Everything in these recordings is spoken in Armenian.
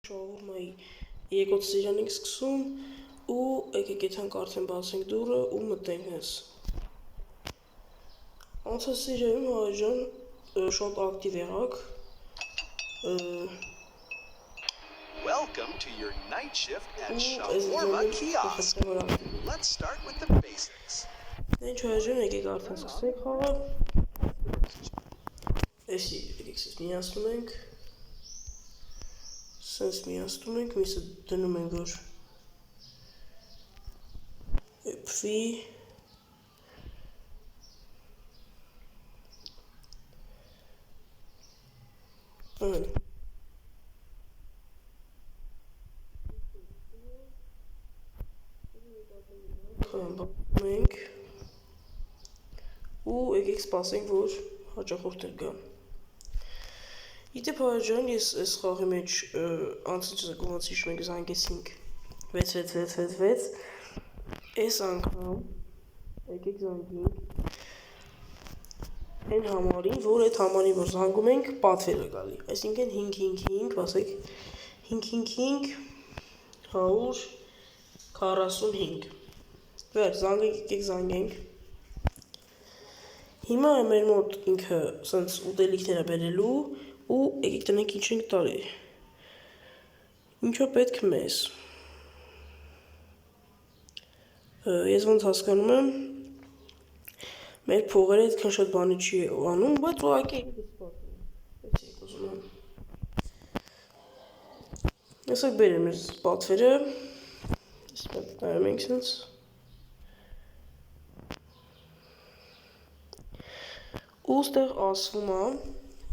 Շաուրմայի եկոտ սիրան ենք սկսում ու եկեք եթանք արդեն բացենք դուրը ու մտենք նես։ Անցած սիրայում հայջան շատ ակտիվ եղակ։ Welcome to your night shift at Shawarma Kiosk. Let's start with the basics. Ինչ հայջան եկեք արդեն սկսենք խաղալ։ Էսի եկեք սես միացնում ենք։ Սենց միացնում ենք, միսը դնում ենք, որ էպվի, այն, ենք ու եկեք սպասենք, որ հաճախորդներ գան։ Իդեպ հայջան, ես այս խաղի մեջ անցնչ զգումած հիշում ենք զանգեցինք 6 այս անգամ եկեք զանգենք այն համարին, որ այդ համարին, որ զանգում ենք, պատվեր է գալի, այսինքն 555, ասեք 555 145 վեր, զանգենք, եկեք զանգենք հիմա մեր մոտ ինքը սենց ուտելիքներ է բերելու ու եկեք տնենք ինչ ենք տարի ինչո պետք մեզ ես ոնց հասկանում եմ մեր փողերը այդքան շատ բանի չի անում, բայց ուղղակի եկեք ուզում եմ եսեք բերեմ մեր պատվերը նայում ենք սենց ու ստեղ ասվում է,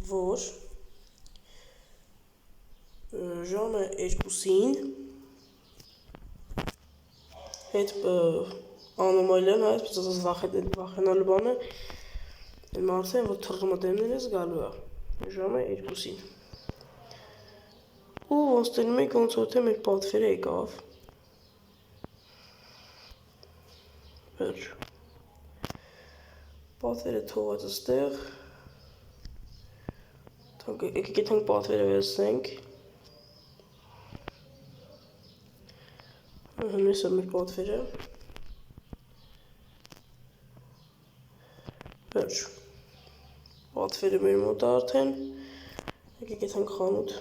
որ ժամը 2-ին հետ անոմալյան հայց, պծածած վախենալու բանը մարդը են, որ թռղմը դեմներ ես գալու է ժամը 2-ին ու ոնց տենում ենք, ոնց որ թե մեր պատվերը եկավ վերջ պատվերը թողած ստեղ եկեք եթանք պատվերը վերցնենք հնես է մեր պատվերը վերջ պատվերը մեր մոտ արդեն եկեք եթանք խանութ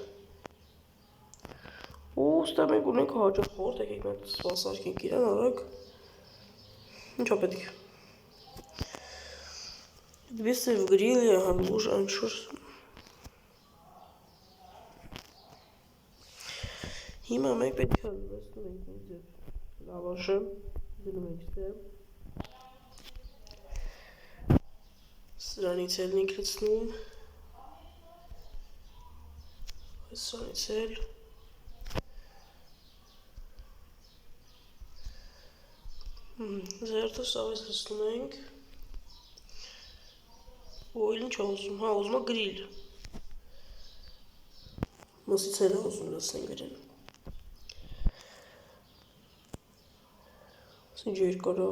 ու ստեղ մենք ունենք հաճախորդ եկեք մենք սպասարկենք իրան արագ ինչա պետք Двести в гриле, гарбуз, анчоус. Հիմա մենք պետք է վերցնում ենք ինձ լավաշը, դնում ենք ստեղ։ Սրանից էլ ենք լցնում։ Սրանից էլ։ Զերտը սավից լցնում ենք։ Ու ինչ է ուզում, հա ուզում է գրիլ մսից էլ է ուզում լցնենք գրեն ինչ երկար է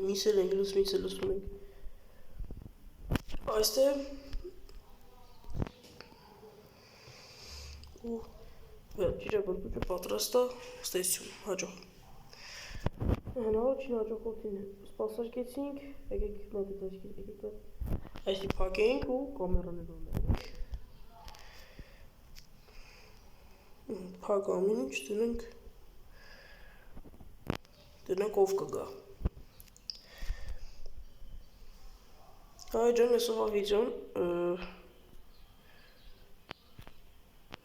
միսել ենք լցնում ենք այստեղ ու վերջիրա բրբուջը պատրաստ է ստեսյուն հաջող Հնարոչին հաջողորդին սպասարկեցինք, եկեք այսի պակենք ու կամերաներ ունենք պակ ամին ինչ դնենք ով կգա հայ ջան եսով ավիդյոն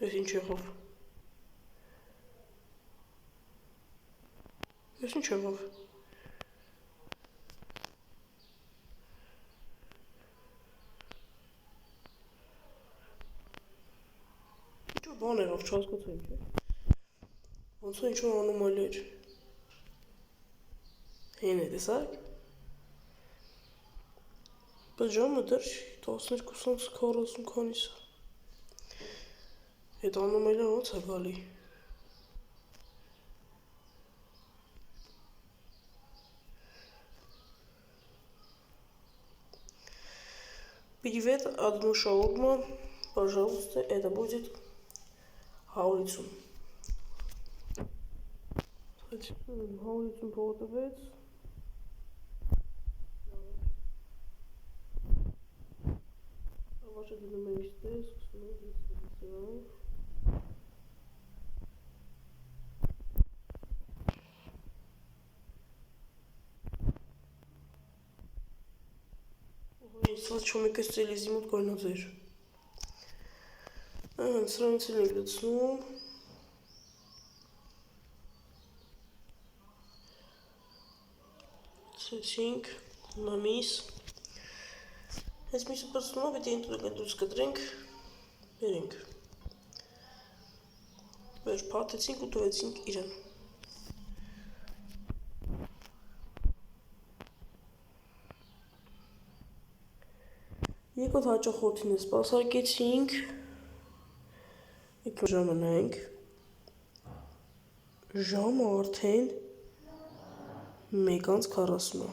ես ինչ եղով Ես ինչ եղավ Ինչ-որ բան եղավ, չհասկացա ինչ է Ոնց որ ինչ-որ անոմալիա էր Հեն է տեսակ Բայց ժամը դեռ 12:40 քանիս Այդ անոմալիան ոնց է գալի Привет, одну шаурму, пожалуйста, это будет Հաուրիցում։ Հաուրիցում փոխվեց։ Avvaşa dönüm işte, սկսում Սա չոմիկը ստելիզի մոտ կորնոց էր։ Սրանից էլ ենք լծնում։ Ցեցինք, նամիս։ Այս միսը պրծնումով էտ ենտուրեք դուրս կտրենք, բերենք։ Վեր պաթեցինք ու տվեցինք իրան։ Եկոտ հաճախորդին է սպասարկեցինք, եք ժամանանք, ժամը արդեն 1:40 է։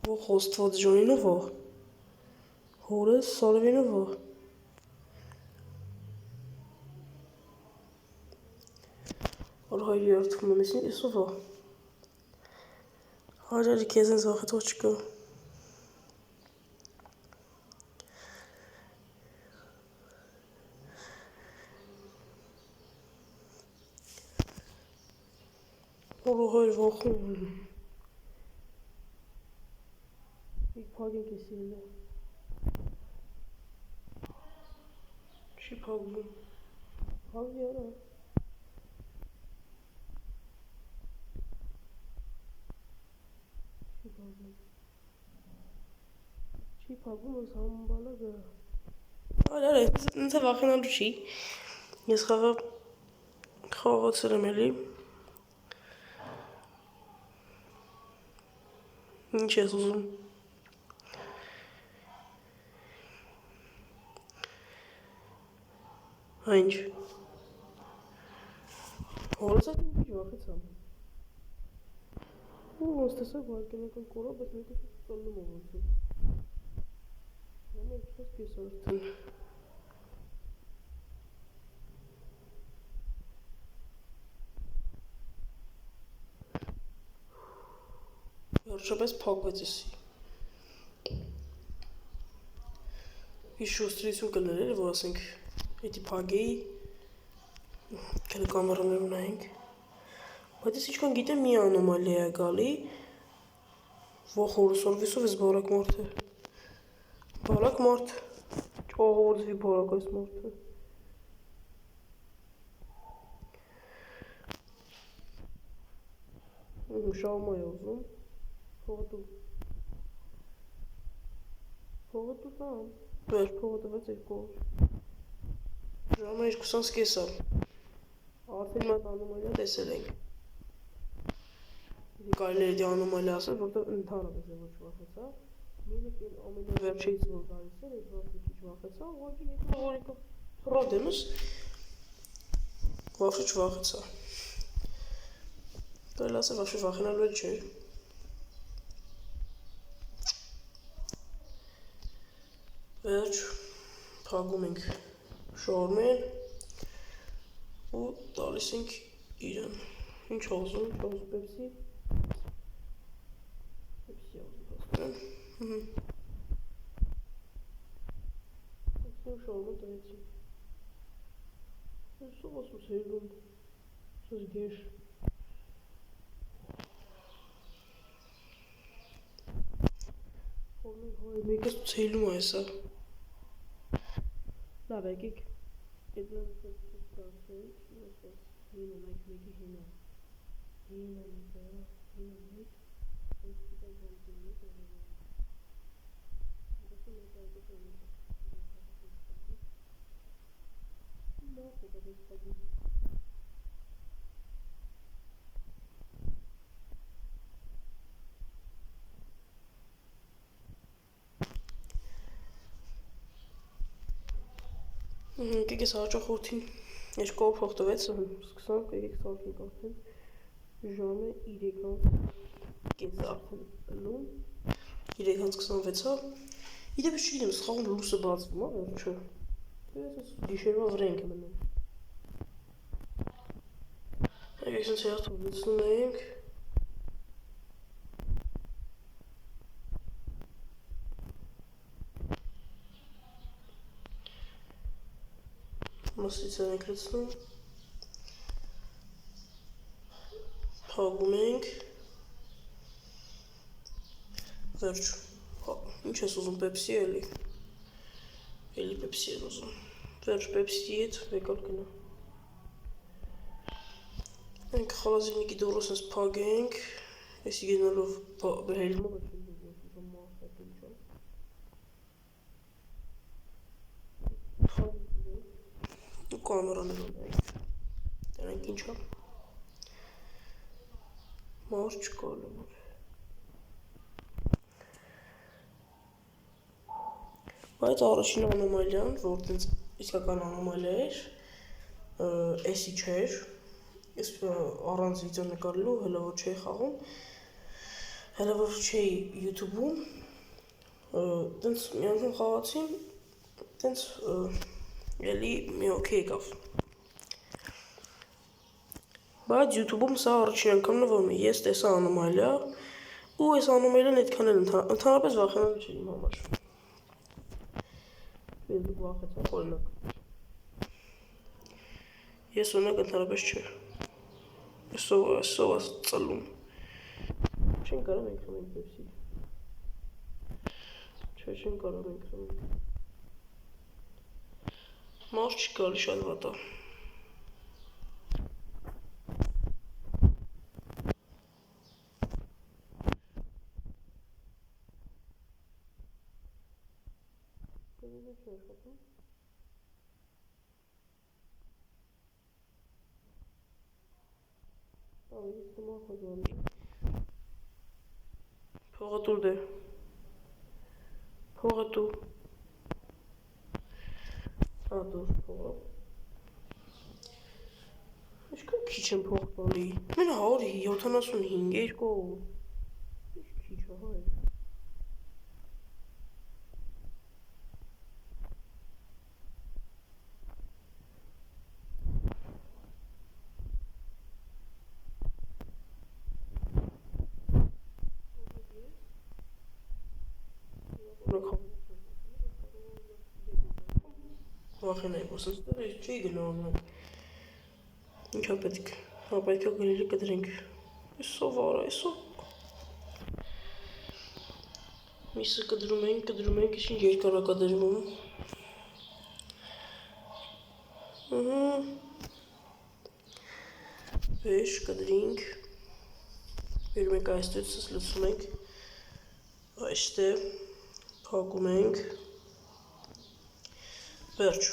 Ո խոստված ժոնինով ո, հորս սարվինով ո, որ հայրի արդվում եմ իսին իսով ո, Հաջարի կեզ ինձ վախեցող չկա։ Որը հայր վախում եմ։ Իք պագենք է սիրել է։ Չի պագվում։ Պագվի արա։ Չի պագվում ես համբալը գա։ Այր, ինձ է վախենալու չի։ Ես խաղացել եմ էլի։ Ինչ ես ուզում։ Այնչ։ Հորսատ ինչ վախեցամ։ Ու ոնց տեսակ վարկենական կորա, բայց մեկը ծալնում ով ոնցում։ Համը իպսոս կես արդեն։ Վերջապես փակվեց էսի։ Իշ շուստրություն կներ էր, որ ասենք էդի փագեի, կել կամերաներ ունայինք։ Բայց ես իչքան գիտեմ մի անոմալիա է գալի, ող հորսորվիսով ես բարակ մարդ է։ Բարակ մարդ, չողորձվի բարակ այս մարդ է։ Շավմա է ուզում, փողտու տամ, վեր փողտվեց երկու օր։ Ժամը 2:30 է, արդեն մատ անոմալիա տեսել ենք։ Կարելի է դի անոմալիա ասել, որտեղ ընդհանրապես է ոչ վախեցա։ Մենակ էլ ամենավերջից որ գալիս էր, այդ վախը քիչ վախեցա, ուղղակի եկա որ եկա ռոդեմս վախը չվախեցա։ Կարելի ասել վախը վախենալու էլ չէր։ Վերջ փակում ենք շորմեն ու տալիս ենք իրան։ Ինչ ուզում, պեպսի։ Պեպսի ուզում։ Այսինքն շորմը տվեցինք։ Սով ասում սերում, սոս գեշ։ Խորմեն հայ մեկս ցելում այսա։ Լավ եկեք։ Եդնան սոս կասենք, սոս հինը մեկ մեկի հինը։ Հինը մեկը, հինը մեկ, այս կիտակ բանտին մեկ է հինը։ Դասը մեկ այդոք է մեկ է։ Լավ է դες պագի։ Եկեք ես հաճախորդին երկով փոխտվեց, սկսանք, եկեք սարքենք արդեն։ Ժամը 3:30 արդեն 3:26-ա։ Իդեպ չգիտեմ, սխաղում լույսը բացվում է, վերջը։ Ես գիշերվա վրա ենք մնում։ Եկեք սենց հերթով լցնում ենք։ Մասից ենք լցնում։ Փակում ենք։ Վերջ։ Ինչ ես ուզում, պեպսի էլի։ Էլի պեպսի են ուզում։ Վերջ պեպսի հետ եկալ գնա։ Մենք խալազինիկի դուրս ես փակենք։ Եսի գնալով հելմով ես կամերաներ ունենք։ Դրանք ինչա։ Մար չկա լմոր։ Բայց առաջին անոմալյան, որ տենց իսկական անոմալիա էր, էսի չէր, ես առանց վիդեո նկարելու, հելա որ չէի խաղում, հելա որ չէի YouTube-ում, տենց մի անգամ խաղացին, տենց էլի մի օքեյ եկավ։ Բայց YouTube-ում սա առաջին անգամն է, որ ես տեսա անոմալիա, ու այս անոմալիան այդքան էլ ընդհանրապես վախենալու չէ իմ համար։ Ես դուք վախեցան, օրինակ։ Ես օրինակ ընդհանրապես չէ։ Ես սով ծլում։ Չեն կարող մենք խմենք պեպսի։ Չէ, չեն կարող մենք խմենք։ Մար չկա, լի շատ վատ է։ Փողը տուր դե։ Փողը տու։ Դուր փողը։ Ինչքան քիչ եմ փող տալի։ Մեն 175 երկու։ Ինչ քիչ է, հայ։ Վախենայի բոսս դեր չի գնանում։ Ինչա պետք։ Հա պետք է գրիլը կդրենք։ Այսով արա, այսով։ Միսը կդրում ենք, ինչ երկարակա դրվում։ Վեշ կդրինք։ Բերում ենք այստեղից լցում ենք։ Այստեղ փակում ենք։ Վերջ։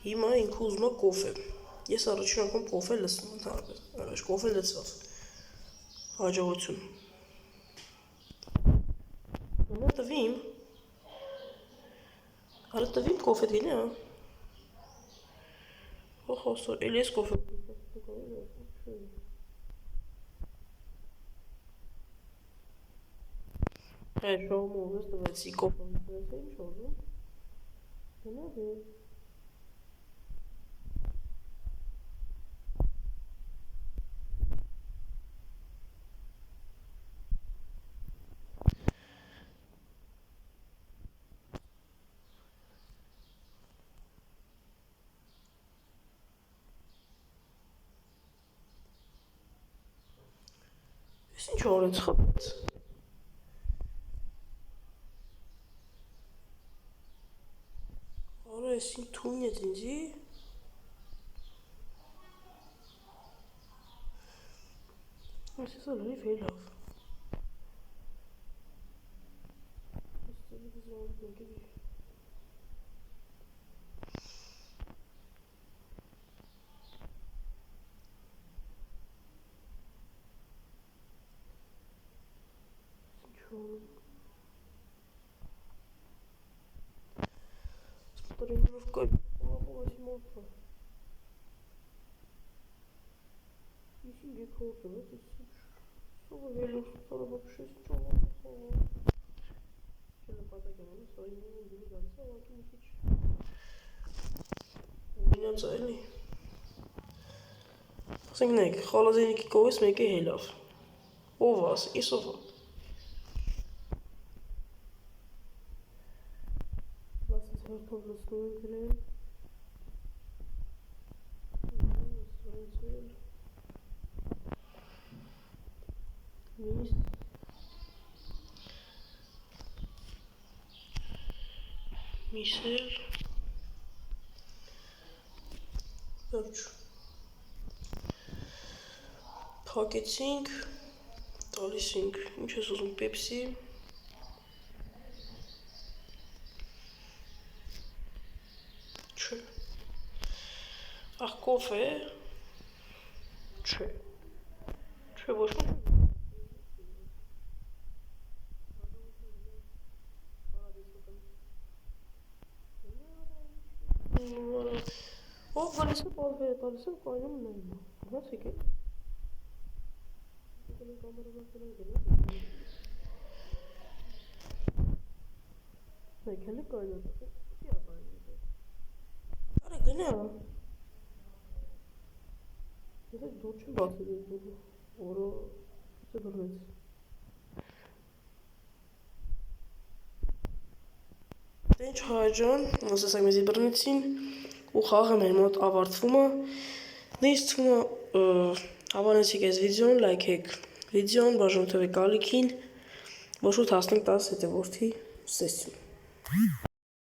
Հիմա ինքը ուզում է կոֆե։ Ես առաջին անգամ կոֆե լցնում ընդհանրապես։ Այս կոֆե լցված։ Հաջողություն։ Նա տվիմ։ Արա տվիմ կոֆե դինի, հա։ Ոխ, ասոր, էլի ես կոֆե։ Այ շողմով ես տվեցի կոֆե լցեցի, ինչ ուզում։ Հնա դե։ Ես ինչ օրենց խպեց։ Արա ես ինչ թույն ես ինձի։ Ես ես ալի վելավ։ Ես տելի դիզվանք նգերի։ Тренировка была 8 утра. Еще Чёрт, это что вы вели, что вообще что? Сейчас потакиваем, свои не гальца, лаки не хич. Меня цели. Ասենք խալազենիքի կողից մեկը հելավ։ Ով աս, իսով։ Լասից հերթով լսնում ենք իրեն։ Միսել։ Վերջ։ Փակեցինք, տալիս ենք, ինչ ես ուզում, պեպսի։ Չէ։ Ախ, կոֆե։ Չէ։ Չէ, ոչ ոք։ Ով գալիս է պալվերը, տալիս եմ կայնում նայում։ Հաց եկել։ Եկել է կայնում։ Չի ապայնում։ Արի գնա։ Ես դուր չեմ բացել ես դուր։ Որը չէ բռնեց։ Ինչ հայջան, ասեսակ մեզի բռնեցին ու խաղը մեր մոտ ավարտվում է։ Նույնիսկ թվում է հավանեցիք այս վիդեոն, լայքեք վիդեոն, բաժանորդեք ալիքին, ոչ ոք հասնենք 10 հետևորդի սեսյուն։